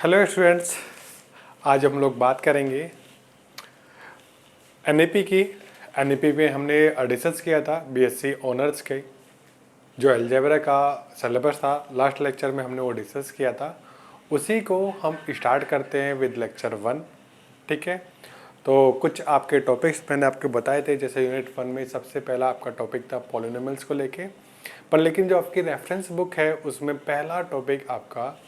Hello students, आज हम लोग बात करेंगे एनईपी की। एनईपी में हमने डिस्कस किया था बीएससी ऑनर्स के जो अलजेब्रा का सिलेबस था। लास्ट लेक्चर में हमने वो डिस्कस किया था, उसी को हम स्टार्ट करते हैं विद लेक्चर 1। ठीक है, तो कुछ आपके टॉपिक्स मैंने आपको बताए थे। जैसे यूनिट 1 में सबसे पहला आपका टॉपिक था पॉलिनोमियल्स को लेके, पर लेकिन जो आपकी रेफरेंस बुक है उसमें पहला टॉपिक आपका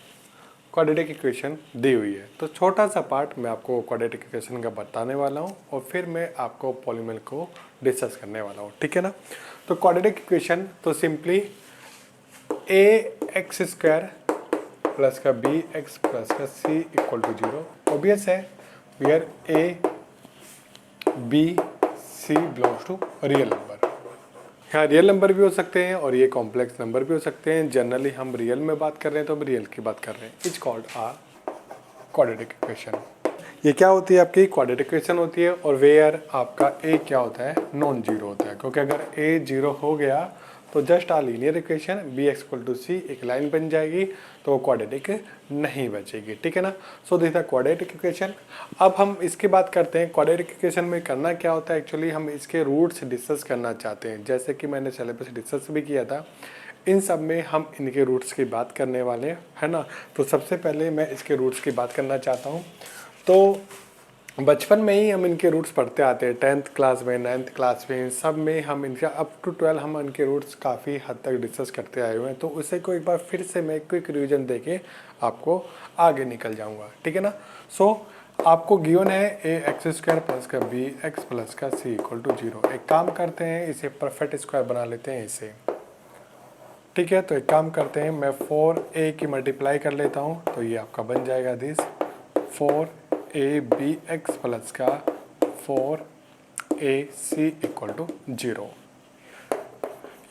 क्वाड्रेटिक इक्वेशन दी हुई है। तो छोटा सा पार्ट मैं आपको क्वाड्रेटिक इक्वेशन का बताने वाला हूँ और फिर मैं आपको पॉलीनोमियल को डिस्कस करने वाला हूँ। ठीक है ना। तो क्वाड्रेटिक इक्वेशन तो simply a x square plus का बी एक्स प्लस का सी इक्वल टू 0 ऑब्वियस है, where a b c belongs to real number. यहाँ रियल नंबर भी हो सकते हैं और ये कॉम्प्लेक्स नंबर भी हो सकते हैं। जनरली हम रियल में बात कर रहे हैं तो हम रियल की बात कर रहे हैं। It's called a quadratic equation. ये क्या होती है? आपकी क्वाड्रेटिक इक्वेशन होती है और वेयर आपका ए क्या होता है? नॉन जीरो होता है, क्योंकि अगर ए जीरो हो गया तो just a linear equation B X equal to C एक लाइन बन जाएगी, तो वो क्वाड्रेटिक नहीं बचेगी। ठीक है ना। So this the quadratic equation. अब हम इसकी बात करते हैं क्वाड्रेटिक इक्वेशन में करना क्या होता है। एक्चुअली हम इसके रूट्स डिस्कस करना चाहते हैं, जैसे कि मैंने सिलेबस डिस्कस भी किया था। इन सब में हम इनके रूट्स की बात करने वाले हैं, है ना। तो सबसे पहले मैं इसके रूट्स की बात करना चाहता हूँ। तो बचपन में ही हम इनके रूट्स पढ़ते आते हैं, 10th क्लास में, 9th क्लास में, सब में हम इनका अप टू 12 हम इनके रूट्स काफ़ी हद तक डिस्कस करते आए हुए हैं। तो उसे को एक बार फिर से मैं क्विक रिवीजन देके आपको आगे निकल जाऊंगा। ठीक है ना। सो आपको गिवन है ए एक्स स्क्वायर प्लस का बी एक्स प्लस का सी इक्वल टू 0। एक काम करते हैं, इसे परफेक्ट स्क्वायर बना लेते हैं इसे। ठीक है, तो एक काम करते हैं, मैं 4a की मल्टीप्लाई कर लेता हूँ, तो ये आपका बन जाएगा दिस 4ab प्लस का 4ac इक्वल टू 0।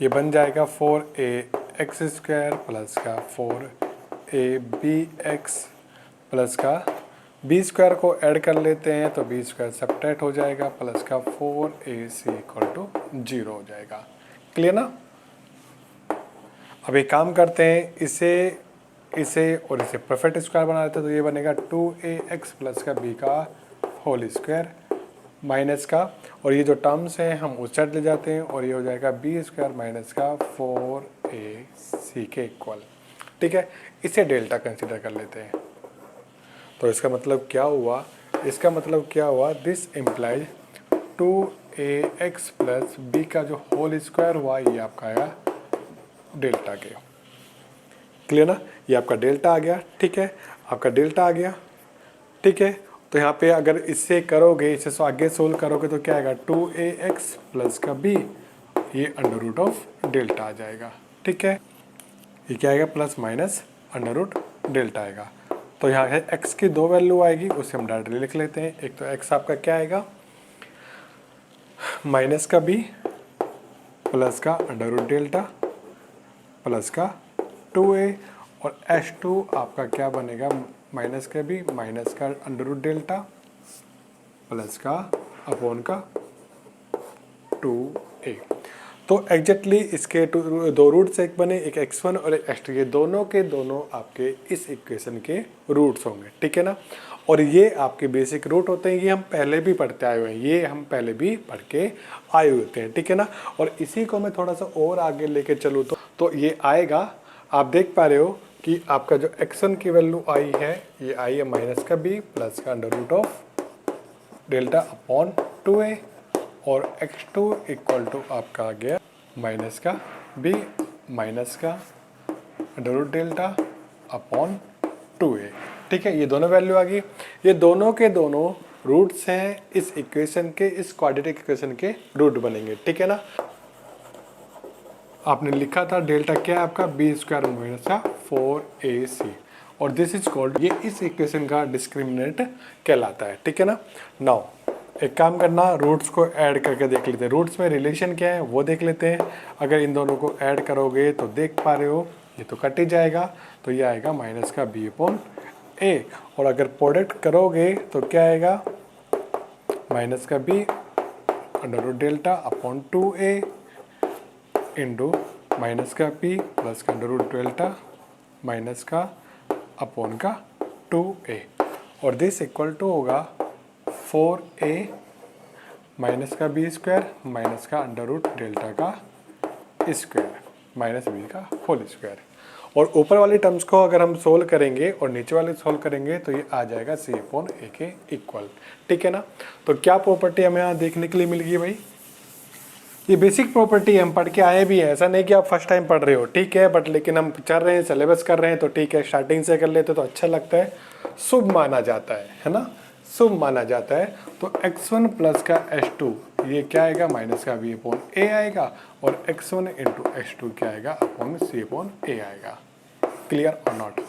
ये बन जाएगा 4ax स्क्वायर प्लस का 4abx प्लस का बी स्क्वायर को ऐड कर लेते हैं तो बी स्क्वायर सब्ट्रैक्ट हो जाएगा प्लस का 4ac इक्वल टू 0 हो जाएगा। क्लियर ना। अब एक काम करते हैं, इसे और इसे परफेक्ट स्क्वायर बना लेते हैं, तो ये बनेगा 2ax प्लस का b का होल स्क्वायर माइनस का, और ये जो टर्म्स हैं हम उस साइड ले जाते हैं और ये हो जाएगा b स्क्वायर माइनस का 4ac के इक्वल। ठीक है, इसे डेल्टा कंसिडर कर लेते हैं। तो इसका मतलब क्या हुआ? इसका मतलब क्या हुआ? This implies 2ax plus b का जो होल स्क्वायर हुआ ये आपका आया डेल्टा के। क्लियर ना। ये आपका डेल्टा आ गया। ठीक है, आपका डेल्टा आ गया। ठीक है, तो यहाँ पे अगर इससे करोगे, इसे आगे सोल्व करोगे तो क्या आएगा? 2ax प्लस का b, ये अंडर रूट ऑफ डेल्टा आ जाएगा। ठीक है, ये क्या आएगा? Plus minus under root delta आएगा। तो यहाँ है x की दो वैल्यू आएगी, उसे हम डायरेक्टली लिख लेते हैं। एक तो x आपका क्या आएगा? माइनस का b प्लस का अंडर रूट डेल्टा प्लस का 2a, और h2 आपका क्या बनेगा? माइनस का b माइनस का अंडर रूट डेल्टा प्लस का अपॉन का 2a। तो एग्जैक्टली इसके दो रूट्स एक बने, एक x1 और एक x2, ये दोनों के दोनों आपके इस इक्वेशन के रूट्स होंगे। ठीक है ना। और ये आपके बेसिक रूट होते हैं, ये हम पहले भी पढ़ते आए हुए हैं, ये हम पहले भी पढ़ के आए हुए होते हैं। ठीक है ना। और इसी को मैं थोड़ा सा और आगे लेके चलूँ तो ये आएगा, आप देख पा रहे हो कि आपका जो x1 की वैल्यू आई है, ये आई है माइनस का b प्लस का under root of delta upon 2a, और x2 इक्वल टू आपका आ गया माइनस का b माइनस का under root delta upon 2a। ठीक है, ये दोनों वैल्यू आ गई। ये दोनों के दोनों रूट्स हैं इस इक्वेशन के, इस क्वाड्रेटिक इक्वेशन के रूट बनेंगे। ठीक है ना। आपने लिखा था डेल्टा क्या है आपका? बी स्क्वायर माइनस का 4ac, और दिस इज कॉल्ड, ये इस इक्वेशन का डिस्क्रिमिनेंट कहलाता है। ठीक है ना। नाउ एक काम करना, रूट्स को ऐड करके देख लेते हैं। रूट्स में रिलेशन क्या है वो देख लेते हैं। अगर इन दोनों को ऐड करोगे तो देख पा रहे हो ये तो कट ही जाएगा, तो ये आएगा माइनस का b अपॉन a, और अगर प्रोडक्ट करोगे तो क्या आएगा? माइनस का b under root delta upon 2a into minus का p प्लस का अंडर रूट डेल्टा माइनस का अपॉन का 2a और दिस इक्वल टू होगा 4a माइनस का बी स्क्वायर माइनस का अंडर रूट डेल्टा का स्क्वायर माइनस बी का होल स्क्वायर। और ऊपर वाली टर्म्स को अगर हम सोल्व करेंगे और नीचे वाले सोल्व करेंगे तो ये आ जाएगा c अपॉन a के इक्वल। ठीक है ना। तो क्या प्रॉपर्टी हमें यहाँ देखने के लिए मिल गई भाई, ये बेसिक प्रॉपर्टी हम पढ़ के आए भी हैं, ऐसा नहीं कि आप फर्स्ट टाइम पढ़ रहे हो, ठीक है, बट लेकिन हम चल रहे हैं, सिलेबस कर रहे हैं तो ठीक है, स्टार्टिंग से कर लेते तो अच्छा लगता है, शुभ माना जाता है ना, शुभ माना जाता है। तो x1 प्लस का h2 ये क्या आएगा माइनस का b अपॉन a आएगा और x1 इंटू h2 क्या आएगा अपॉन c अपॉन a आएगा। क्लियर और नॉट।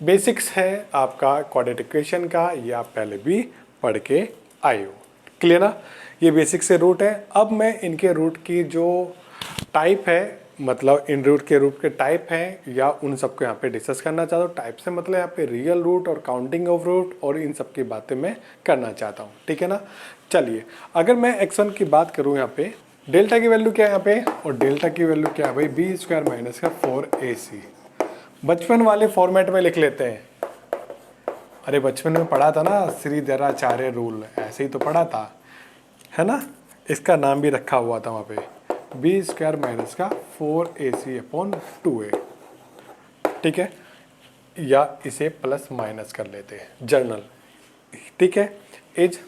बेसिक्स है आपका क्वाड्रेटिक इक्वेशन का, ये आप पहले भी पढ़ के आए हो। क्लियर ना। ये बेसिक से रूट है। अब मैं इनके रूट की जो टाइप है, मतलब इन रूट के टाइप हैं या उन सबको यहाँ पे डिस्कस करना चाहता हूँ। टाइप से मतलब यहाँ पे रियल रूट और काउंटिंग ऑफ रूट और इन सब की बातें मैं करना चाहता हूँ। ठीक है ना। चलिए, अगर मैं x1 की बात करूँ, यहाँ पे डेल्टा की वैल्यू क्या है यहाँ पे, और डेल्टा की वैल्यू क्या है भाई, बी स्क्वायर माइनस का 4ac। बचपन वाले फॉर्मेट में लिख लेते हैं। अरे बचपन में पढ़ा था ना, श्रीधराचार्य रूल, ऐसे ही तो पढ़ा था, है ना। इसका नाम भी रखा हुआ था वहाँ पे, बी स्क्वायर माइनस का 4ac अपॉन 2a। ठीक है, या इसे प्लस माइनस कर लेते हैं जर्नल। ठीक है, is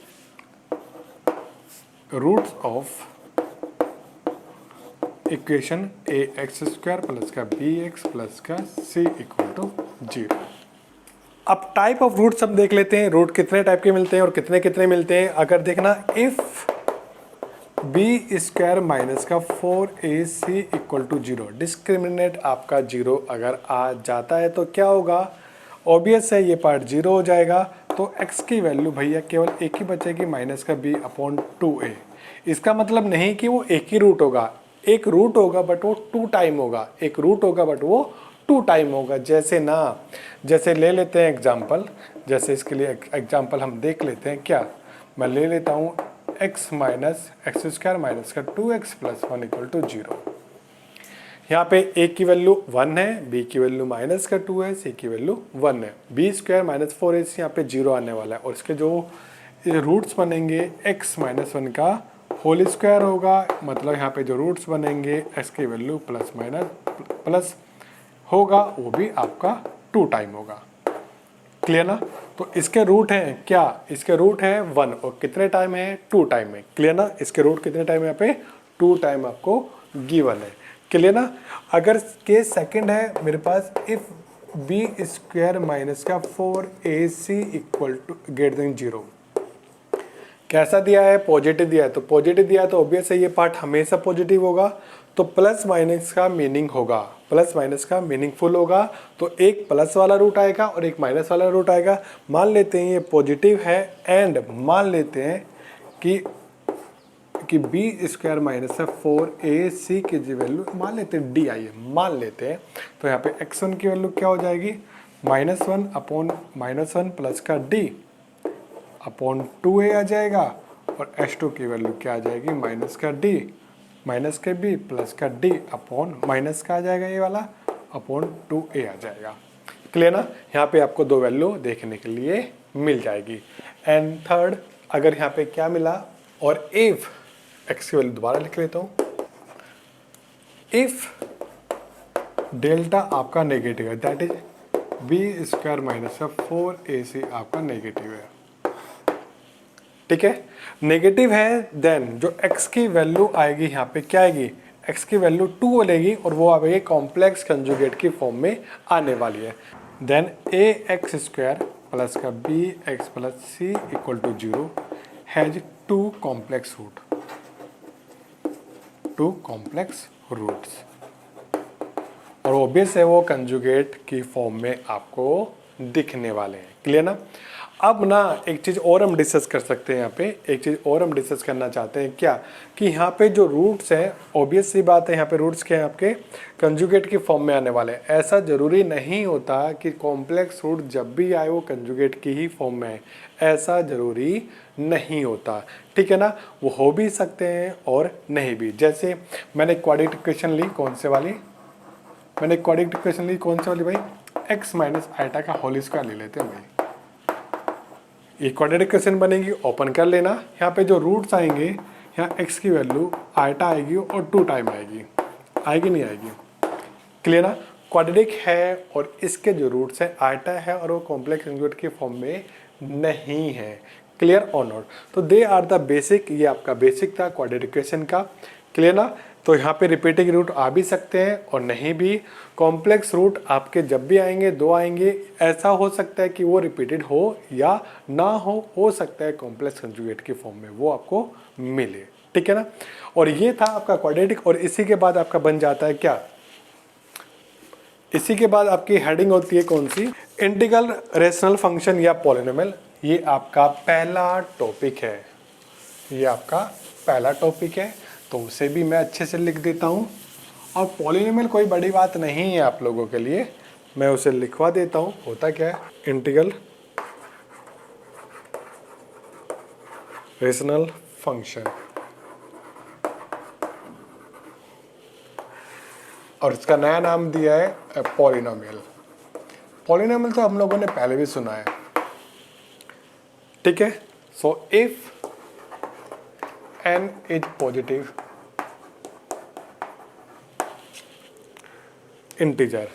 roots of equation a x square plus का बी एक्स प्लस का सी इक्वल टू 0। अब टाइप ऑफ रूट्स हम देख लेते हैं, रूट कितने टाइप के मिलते हैं और कितने कितने मिलते हैं। अगर देखना, इफ बी स्क्वायर माइनस का 4ac इक्वल टू 0, डिस्क्रिमिनेट आपका 0 अगर आ जाता है तो क्या होगा, ऑब्वियस है ये पार्ट 0 हो जाएगा। तो x की वैल्यू भैया केवल एक ही बचेगी माइनस का b अपॉन 2a। इसका मतलब नहीं कि वो एक ही रूट होगा, एक रूट होगा बट वो 2 टाइम होगा, एक रूट होगा बट वो 2 टाइम होगा। जैसे ना, जैसे ले लेते हैं एग्जाम्पल, जैसे इसके लिए एग्जाम्पल हम देख लेते हैं। क्या मैं ले लेता हूँ, x minus x square minus का 2x प्लस 1 इक्वल टू 0। यहाँ पे a की वैल्यू 1 है, b की वैल्यू माइनस का 2 है, c की वैल्यू 1 है। b स्क्वायर माइनस 4ac यहाँ पे 0 आने वाला है और इसके जो रूट्स बनेंगे x माइनस 1 का होल स्क्वायर होगा, मतलब यहाँ पे जो रूट्स बनेंगे x की वैल्यू प्लस माइनस प्लस होगा, वो भी आपका 2 टाइम होगा। क्लियर ना। तो इसके रूट हैं क्या, इसके रूट है 1 और कितने टाइम है, 2 टाइम है। क्लियर ना। इसके रूट कितने टाइम है, यहाँ पे 2 टाइम आपको गिवन है। क्लियर ना। अगर केस सेकंड है मेरे पास, इफ बी स्क्वायर माइनस का 4ac equal to greater than 0, कैसा दिया है, पॉजिटिव दिया है। तो पॉजिटिव दिया है तो ऑब्वियस है ये पार्ट हमेशा पॉजिटिव होगा, तो प्लस माइनस का मीनिंग होगा, प्लस माइनस का मीनिंगफुल होगा। तो एक प्लस वाला रूट आएगा और एक माइनस वाला रूट आएगा। मान लेते हैं ये पॉजिटिव है एंड मान लेते हैं कि बी स्क्वायर माइनस 4ac की जो वैल्यू मान लेते हैं डी आई है, मान लेते हैं। तो यहाँ पे x1 की वैल्यू क्या हो जाएगी, -1 अपॉन -1 प्लस का डी अपॉन 2a आ जाएगा और h2 की वैल्यू क्या आ जाएगी, माइनस का डी माइनस के बी प्लस का डी अपॉन माइनस का आ जाएगा ये वाला अपॉन 2a आ जाएगा। क्लियर ना। यहाँ पे आपको 2 वैल्यू देखने के लिए मिल जाएगी। एंड थर्ड, अगर यहाँ पे क्या मिला, और इफ x की वैल्यू दोबारा लिख लेता हूँ, इफ डेल्टा आपका नेगेटिव है, that is b square minus 4ac आपका नेगेटिव है। ठीक है, नेगेटिव है, देन जो x की वैल्यू आएगी यहाँ पे क्या आएगी, x की वैल्यू 2 बोलेगी और वो आएगी कॉम्प्लेक्स कंजुगेट की फॉर्म में आने वाली है। देन ax स्क्वायर प्लस का bx plus c equal to 0 has 2 complex root, 2 complex roots, और ऑब्वियस है वो कंजुगेट की फॉर्म में आपको दिखने वाले हैं। क्लियर ना। अब ना एक चीज़ और हम डिस्कस कर सकते हैं, यहाँ पे एक चीज़ और हम डिस्कस करना चाहते हैं क्या, कि यहाँ पे जो रूट्स हैं, ऑब्वियस सी बात है यहाँ पे रूट्स क्या हैं आपके कंजुगेट की फॉर्म में आने वाले हैं। ऐसा ज़रूरी नहीं होता कि कॉम्प्लेक्स रूट जब भी आए वो कंजुगेट की ही फॉर्म में है, ऐसा ज़रूरी नहीं होता। ठीक है ना, वो हो भी सकते हैं और नहीं भी। जैसे मैंने क्वाड्रेटिक इक्वेशन ली, कौन से वाली, मैंने क्वाड्रेटिक इक्वेशन ली कौन सी वाली भाई, x माइनस आइटा का होल स्क्वायर ले लेते हैं भाई। ये क्वाड्रेटिक इक्वेशन बनेगी, ओपन कर लेना। यहाँ पे जो रूट्स आएंगे, यहाँ x की वैल्यू आइटा आएगी और 2 टाइम आएगी, आएगी नहीं आएगी, क्लियर ना। क्वाड्रेटिक है और इसके जो रूट्स हैं आइटा है और वो कॉम्प्लेक्स कंजुगेट के फॉर्म में नहीं है, क्लियर और नॉट। तो दे आर द बेसिक, ये आपका बेसिक था क्वाड्रेटिक इक्वेशन का, क्लियर ना। तो यहाँ पे रिपीटिंग रूट आ भी सकते हैं और नहीं भी। कॉम्प्लेक्स रूट आपके जब भी आएंगे, 2 आएंगे, ऐसा हो सकता है कि वो रिपीटेड हो या ना हो सकता है कॉम्प्लेक्स कंजुगेट के फॉर्म में वो आपको मिले, ठीक है ना। और ये था आपका क्वाड्रेटिक। और इसी के बाद आपका बन जाता है क्या, इसी के बाद आपकी हेडिंग होती है कौन सी, इंटीग्रल रेशनल फंक्शन या पॉलिनोमियल। ये आपका पहला टॉपिक है, ये आपका पहला टॉपिक है, तो उसे भी मैं अच्छे से लिख देता हूँ। और पॉलिनोमियल कोई बड़ी बात नहीं है आप लोगों के लिए, मैं उसे लिखवा देता हूँ। होता क्या है, इंटीग्रल रेशनल फंक्शन, और इसका नया नाम दिया है पॉलिनोमियल। पॉलिनोमियल तो हम लोगों ने पहले भी सुना है, ठीक है। So if n is positive integer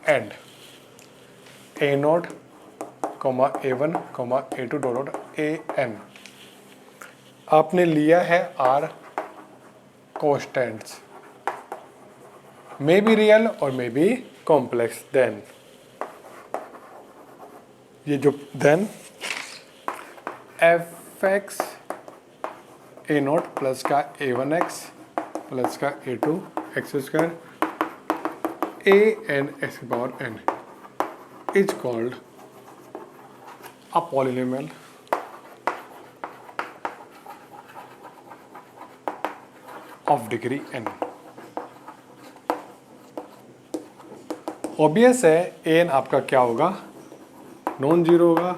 and a0, a1, a2 dot an आपने लिया है r constants, may be real और मे बी कॉम्प्लेक्स, देन ये जो देन fx a0 प्लस का a1x प्लस का a2 x square an x power n is called a polynomial of degree n। Obvious है an आपका क्या होगा, non zero होगा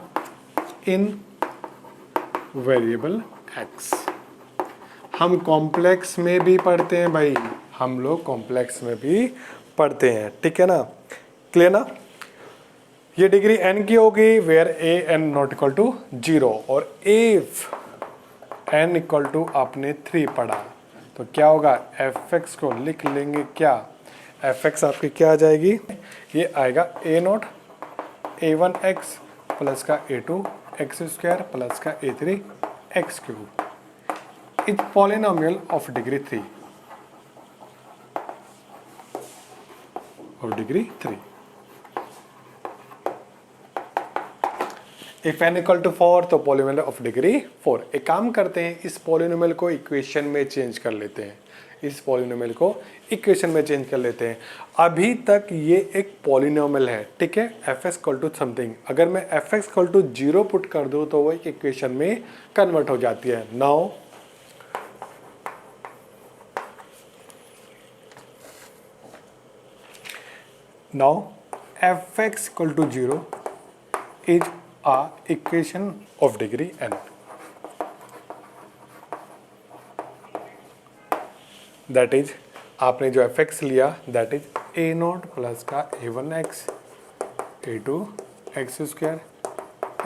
इन वेरिएबल x। हम कॉम्प्लेक्स में भी पढ़ते हैं भाई, हम लोग कॉम्प्लेक्स में भी पढ़ते हैं, ठीक है ना, क्लियर ना। ये डिग्री n की होगी where an not equal to 0 और इफ n इक्वल टू आपने 3 पढ़ा तो क्या होगा, fx को लिख लेंगे क्या, fx आपकी क्या आ जाएगी, ये आएगा a0 a1x प्लस का a2 एक्स स्क्वायर प्लस का a3 x cube is polynomial of degree 3 of degree 3। If n equal to 4 तो पॉलिनोमियल ऑफ डिग्री 4। एक काम करते हैं, इस पॉलिनोमियल को इक्वेशन में चेंज कर लेते हैं, इस पॉलिनोमियल को इक्वेशन में चेंज कर लेते हैं। अभी तक ये एक पॉलिनोमियल है, ठीक है, fx इक्वल टू समथिंग। अगर मैं fx इक्वल टू 0 पुट कर दूं तो वो एक इक्वेशन में कन्वर्ट हो जाती है। Now fx equal to 0 is a equation of degree n। That is आपने जो fx लिया दैट इज a0 प्लस का a1x a2 एक्स स्क्वायर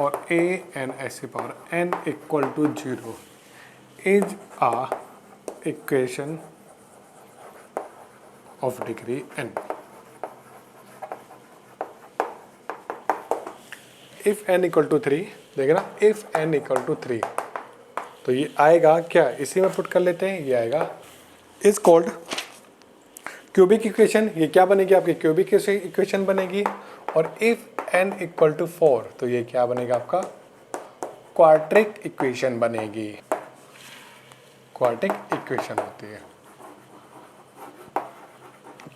और an ऐसे power n equal to 0 is a equation of degree n। If n equal to 3, देखना if n equal to 3 तो ये आएगा क्या, इसी में पुट कर लेते हैं, ये आएगा इज कॉल्ड क्यूबिक इक्वेशन। ये क्या बनेगी आपकी, क्यूबिक इक्वेशन बनेगी। और इफ n इक्वल टू 4 तो ये क्या बनेगा आपका, क्वाड्रेटिक इक्वेशन बनेगी, क्वाड्रेटिक इक्वेशन होती है,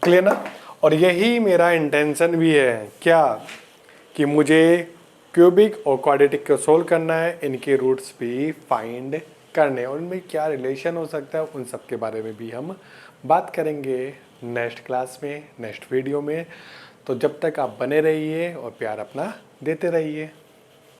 क्लियर ना। और यही मेरा इंटेंशन भी है क्या, कि मुझे क्यूबिक और क्वाड्रेटिक को सोल्व करना है, इनके रूट्स भी फाइंड करने, और उनमें क्या रिलेशन हो सकता है उन सब के बारे में भी हम बात करेंगे नेक्स्ट क्लास में, नेक्स्ट वीडियो में। तो जब तक आप बने रहिए और प्यार अपना देते रहिए।